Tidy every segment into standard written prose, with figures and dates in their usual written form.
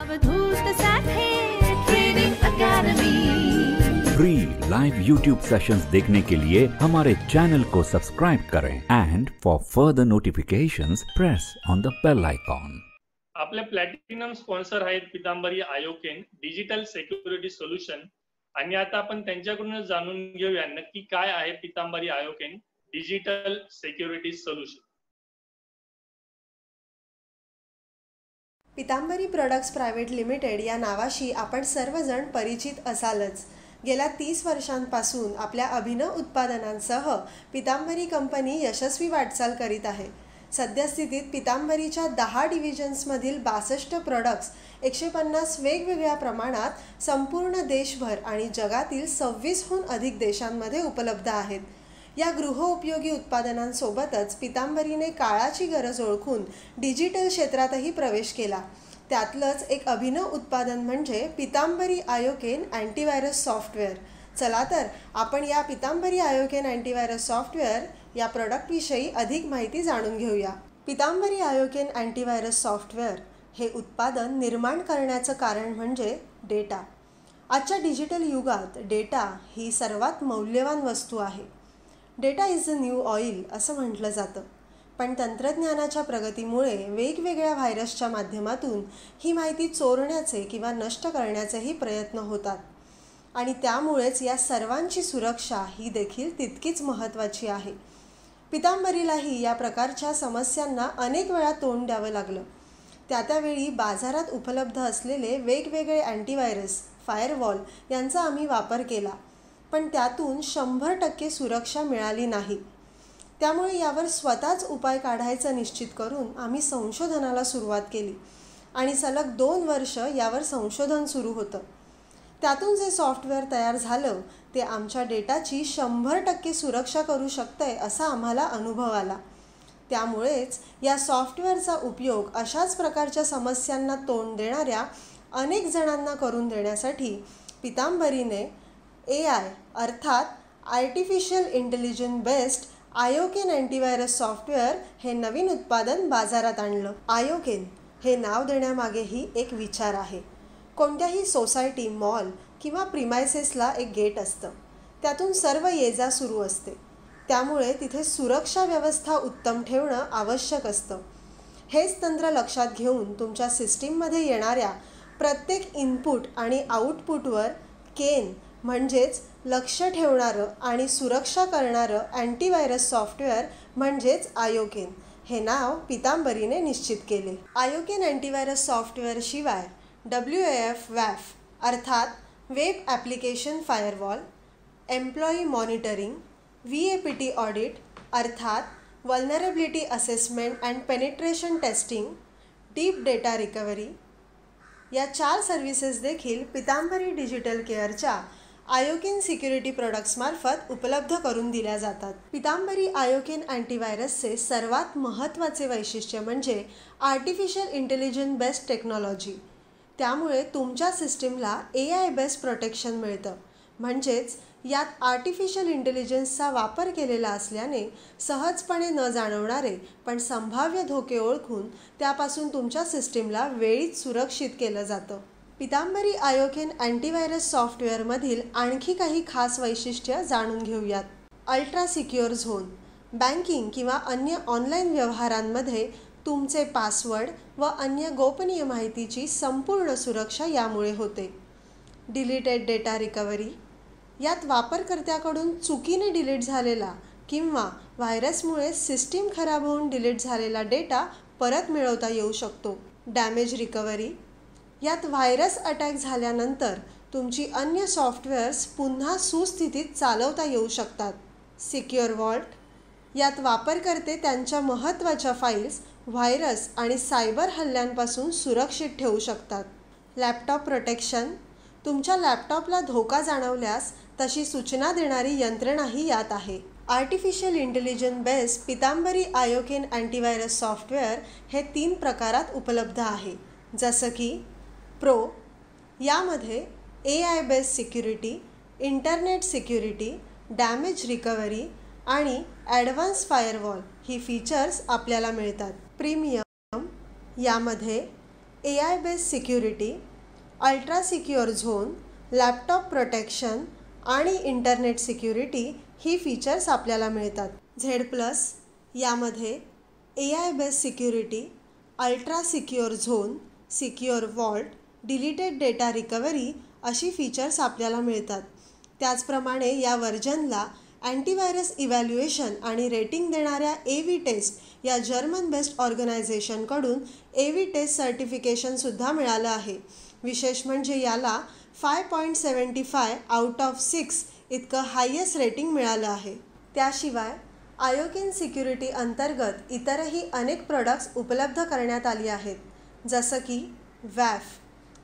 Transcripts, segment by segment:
Avadhoot Sathe training academy. Free live YouTube sessions देखने के लिए हमारे चैनल को सब्सक्राइब करें and for further notifications press on the bell icon. आपले प्लॅटिनम स्पॉन्सर आहेत Pitambari Ioken digital security solution, आणि आता आपण त्यांच्याकडूनच जाणून घेऊया नक्की काय आहे Pitambari Ioken digital security solution. Pitambari products private limited या नावाशी आपण सर्वजण परिचित असालच। गेल्या 30 वर्षांपासून आपल्या अभिनव उत्पादनांसह पितांबरी कंपनी यशस्वी वाटचाल करीत आहे। सद्यस्थितीत पितांबरीच्या 10 डिव्हिजन्समधील 62 प्रोडक्ट्स 150 वेगवेगळ्या प्रमाणात संपूर्ण देशभर आणि जगातील 26हून अधिक देशांमध्ये उपलब्ध आहेत। या गृहोपयोगी उत्पादनांसोबतच पितांबरीने काळाची गरज ओळखून डिजिटल क्षेत्रातही प्रवेश केला। त्यातलंच एक अभिनव उत्पादन म्हणजे पितांबरी आयोकेन अँटीव्हायरस सॉफ्टवेअर। चला तर आपण या पितांबरी आयोकेन अँटीव्हायरस सॉफ्टवेअर या प्रोडक्टविषयी अधिक माहिती जाणून घेऊया। पितांबरी आयोकेन अँटीव्हायरस सॉफ्टवेअर हे उत्पादन निर्माण करण्याचं कारण म्हणजे डेटा। आजच्या डिजिटल युगात डेटा ही सर्वात मौल्यवान वस्तू आहे। Data is the new oil असं म्हटलं जातं, पण तंत्रज्ञानाच्या प्रगतीमुळे वेगवेगळ्या व्हायरसच्या माध्यमातून ही माहिती चोरण्याचे किंवा नष्ट करण्याचेही प्रयत्न होतात, आणि त्यामुळेच या सर्वांची सुरक्षा ही देखील तितकीच महत्त्वाची आहे। पितांबरीलाही या प्रकारच्या समस्यांना अनेक वेळा तोंड द्यावं लागलं। त्यावेळी बाजारात उपलब्ध असलेले वेगवेगळे अँटीव्हायरस, फायरवॉल यांचा आम्ही वापर केला, पण त्यातून 100% सुरक्षा मिळाली नाही। त्यामुळे यावर स्वतःच उपाय काढायचा निश्चित करून आम्ही संशोधनाला सुरुवात केली, आणि सलग 2 वर्ष यावर संशोधन सुरू होतं। त्यातून जे सॉफ्टवेअर तयार झालं ते आमच्या डेटाची 100% सुरक्षा करू शकतंय असा आम्हाला अनुभव आला। त्यामुळेच या सॉफ्टवेअरचा उपयोग अशाच प्रकारच्या समस्यांना तोंड देणाऱ्या अनेक जणांना करून देण्यासाठी पितांबरीने AI अर्थात artificial intelligence based Ioken antivirus software हे नवीन उत्पादन बाजारात आणलं। आयोकेन हे नाव देण्यामागेही एक विचार आहे। कोणत्याही सोसायटी, मॉल किंवा प्रिमायसेसला एक गेट असतं, त्यातून सर्व ये-जा सुरू असते। त्यामुळे तिथे सुरक्षा व्यवस्था उत्तम ठेवणं आवश्यक असतं। हेच तंत्र लक्षात घेऊन तुमच्या सिस्टीममध्ये येणाऱ्या प्रत्येक इनपुट आणि आउटपुटवर केन म्हणजेच लक्ष ठेवणारं आणि सुरक्षा करणारं अँटीव्हायरस सॉफ्टवेअर म्हणजेच आयोकेन हे नाव पितांबरीने निश्चित केले। आयोकेन अँटीव्हायरस सॉफ्टवेअर शिवाय WAF अर्थात web application firewall, employee monitoring, VAPT audit अर्थात vulnerability assessment and penetration testing, deep data recovery या 4 सर्व्हिसेस देखील पितांबरी डिजिटल केअरच्या आयोकेन सिक्युरिटी प्रोडक्ट्समार्फत उपलब्ध करून दिल्या जातात। पितांबरी आयोकेन अँटीव्हायरसचे सर्वात महत्त्वाचे वैशिष्ट्य म्हणजे आर्टिफिशियल इंटेलिजन्स बेस्ड टेक्नॉलॉजी। त्यामुळे तुमच्या सिस्टीमला AI बेस्ड प्रोटेक्शन मिळतं। म्हणजेच यात आर्टिफिशियल इंटेलिजन्सचा वापर केलेला असल्याने सहजपणे न जाणवणारे पण संभाव्य धोके ओळखून त्यापासून तुमच्या सिस्टीमला वेळीच सुरक्षित केलं जातं। पितांबरी आयोकेन अँटीव्हायरस सॉफ्टवेअरमधील आणखी काही खास वैशिष्ट्य जाणून घेऊयात। अल्ट्रा सिक्युअर झोन, बँकिंग किंवा अन्य ऑनलाईन व्यवहारांमध्ये तुमचे पासवर्ड व अन्य गोपनीय माहितीची संपूर्ण सुरक्षा यामुळे होते। डिलीटेड डेटा रिकव्हरी, यात वापरकर्त्याकडून चुकीने डिलीट झालेला किंवा व्हायरसमुळे सिस्टीम खराब होऊन डिलीट झालेला डेटा परत मिळवता येऊ शकतो। डॅमेज रिकव्हरी, यात व्हायरस अटॅक झाल्यानंतर तुमची अन्य सॉफ्टवेअर्स पुन्हा सुस्थितीत चालवता येऊ शकतात। सिक्युअर वॉल्ट, यात वापरकर्ते त्यांच्या महत्त्वाच्या फाईल्स व्हायरस आणि सायबर हल्ल्यांपासून सुरक्षित ठेवू शकतात। लॅपटॉप प्रोटेक्शन, तुमच्या लॅपटॉपला धोका जाणवल्यास तशी सूचना देणारी यंत्रणाही यात आहे। Artificial intelligence based Pitambari Ioken antivirus software हे 3 प्रकारात उपलब्ध आहे, जसं की प्रो, यामध्ये AI based security, internet security, damage recovery आणि ॲडव्हान्स फायरवॉल ही फीचर्स आपल्याला मिळतात। प्रीमियम, यामध्ये AI based security, ultra secure zone, laptop protection आणि इंटरनेट सिक्युरिटी ही फीचर्स आपल्याला मिळतात. Z+ यामध्ये AI based security, ultra secure zone, secure vault, deleted data recovery अशी फीचर्स आपल्याला मिळतात. त्याचप्रमाणे या व्हर्जनला अँटीव्हायरस इव्हॅल्युएशन आणि रेटिंग देणाऱ्या AV टेस्ट या जर्मन बेस्ड ऑर्गनायझेशनकडून AV टेस्ट सर्टिफिकेशनसुद्धा मिळालं आहे. विशेष म्हणजे याला 5.75 आउट ऑफ 6 इतकं हायेस्ट रेटिंग मिळालं आहे. त्याशिवाय आयोकेन सिक्युरिटी अंतर्गत इतरही अनेक प्रोडक्ट्स उपलब्ध करण्यात आली आहेत, जसं की WAF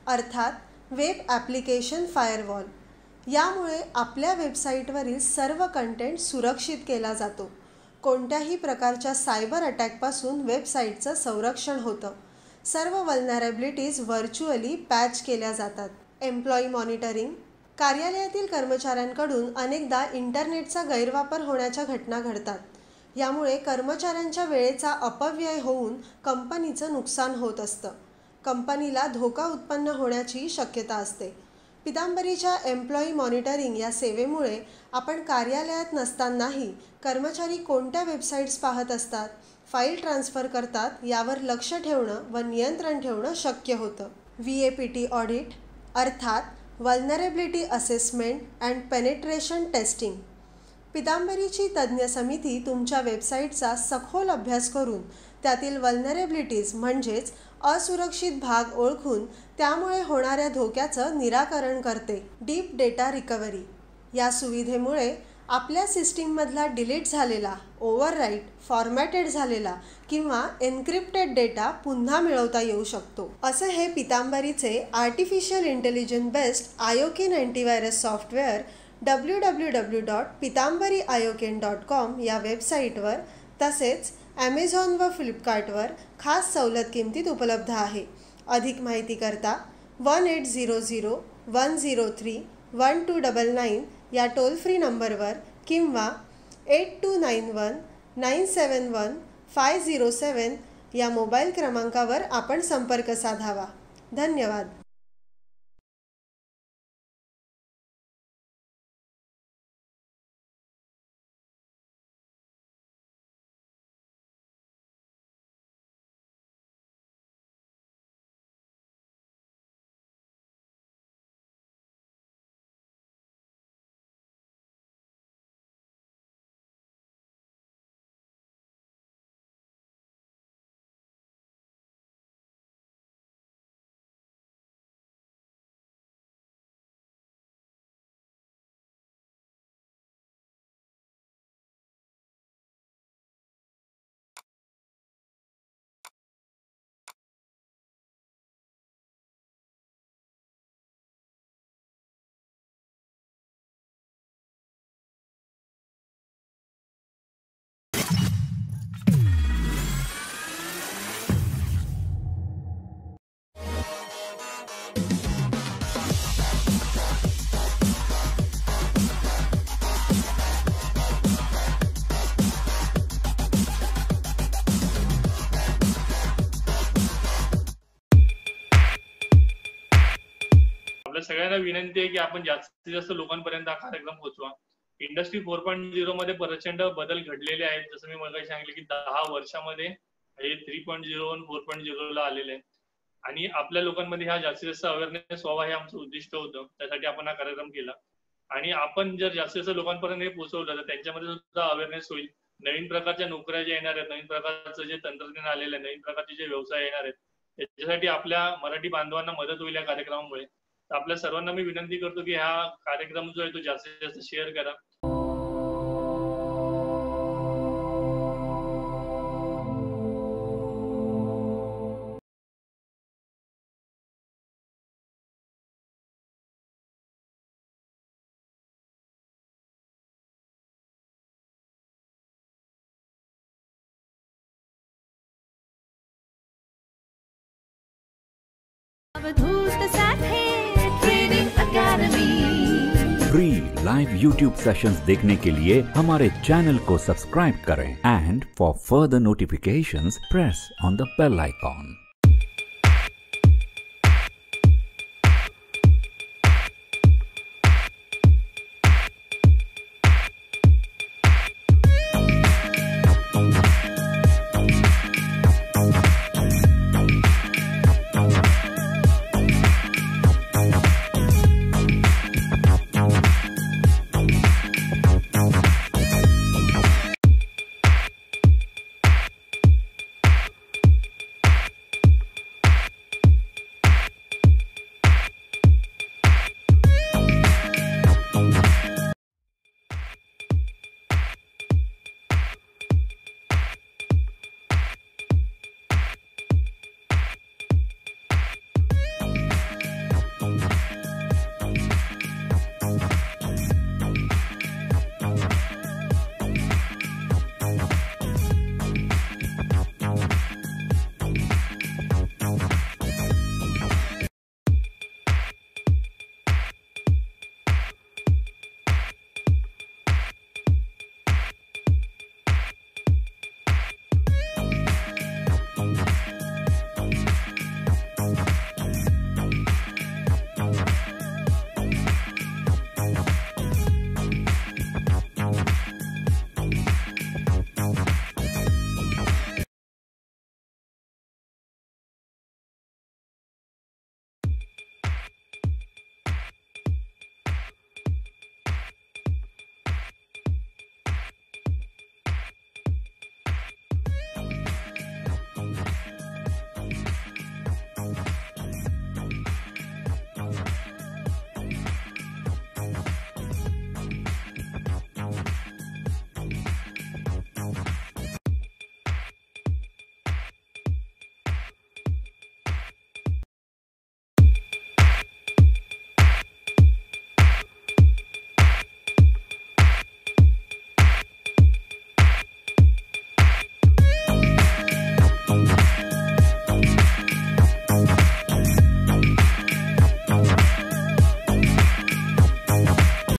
अर्थात वेब ॲप्लिकेशन फायरवॉल. यामुळे आपल्या वेबसाईटवरील सर्व कंटेंट सुरक्षित केला जातो. कोणत्याही प्रकारच्या सायबर अटॅकपासून वेबसाईटचं संरक्षण होतं. सर्व वल्नरेबिलिटीज व्हर्च्युअली पॅच केल्या जातात. एम्प्लॉई मॉनिटरिंग, कार्यालयातील कर्मचाऱ्यांकडून अनेकदा इंटरनेटचा गैरवापर होण्याच्या घटना घडतात. यामुळे कर्मचाऱ्यांच्या वेळेचा अपव्यय होऊन कंपनीचं नुकसान होत असतं. कंपनीला धोका उत्पन्न होण्याची शक्यता असते. पितांबरीच्या एम्प्लॉई मॉनिटरिंग या सेवेमुळे आपण कार्यालयात नसतानाही कर्मचारी कोणत्या वेबसाईट्स पाहत असतात, फाईल ट्रान्सफर करतात यावर लक्ष ठेवणं व नियंत्रण ठेवणं शक्य होतं. VAPT ऑडिट अर्थात vulnerability assessment and penetration testing. पितांबरीची तज्ज्ञ समिती तुमच्या वेबसाईटचा सखोल अभ्यास करून त्यातील वल्नरेबिलिटीज म्हणजेच असुरक्षित भाग ओळखून त्यामुळे होणाऱ्या धोक्याचं निराकरण करते. डीप डेटा रिकव्हरी या सुविधेमुळे आपल्या सिस्टीममधला डिलीट झालेला, ओव्हरराईट, फॉर्मॅटेड झालेला किंवा एन्क्रिप्टेड डेटा पुन्हा मिळवता येऊ शकतो. असं हे पितांबरीचे artificial intelligence based Ioken antivirus software www.pitambariioken.com या वेबसाईटवर तसेच ॲमेझॉन व फ्लिपकार्टवर खास सवलत किमतीत उपलब्ध आहे. अधिक माहिती करता 1800-103-1299 या टोल फ्री नंबरवर किंवा 8291-971-507 या मोबाईल क्रमांकावर आपण संपर्क साधावा. धन्यवाद. आपल्या सगळ्यांना विनंती आहे की आपण जास्तीत जास्त लोकांपर्यंत हा कार्यक्रम पोहोचवा. इंडस्ट्री 4.0 मध्ये प्रचंड बदल घडलेले आहेत. जसं मी मगाशी सांगितलं की 10 वर्षामध्ये हे 3.0 आणि 4.0 ला आलेले आहे आणि आपल्या लोकांमध्ये हा जास्तीत जास्त अवेअरनेस व्हावा हे आमचं उद्दिष्ट होतं. त्यासाठी आपण हा कार्यक्रम केला आणि आपण जर जास्तीत जास्त लोकांपर्यंत हे पोहोचवलं तर त्यांच्यामध्ये सुद्धा अवेअरनेस होईल. नवीन प्रकारच्या नोकऱ्या ज्या येणार आहेत, नवीन प्रकारचं जे तंत्रज्ञान आलेलं आहे, नवीन प्रकारचे जे व्यवसाय येणार आहेत, त्याच्यासाठी आपल्या मराठी बांधवांना मदत होईल या कार्यक्रमामुळे. तर आपल्या सर्वांना मी विनंती करतो की हा कार्यक्रम जो आहे तो जास्तीत जास्त शेअर करा. Avdhoot Sathe training academy. Free live YouTube sessions देखने के लिए हमारे चैनल को सब्सक्राइब करें and for further notifications press on the bell icon.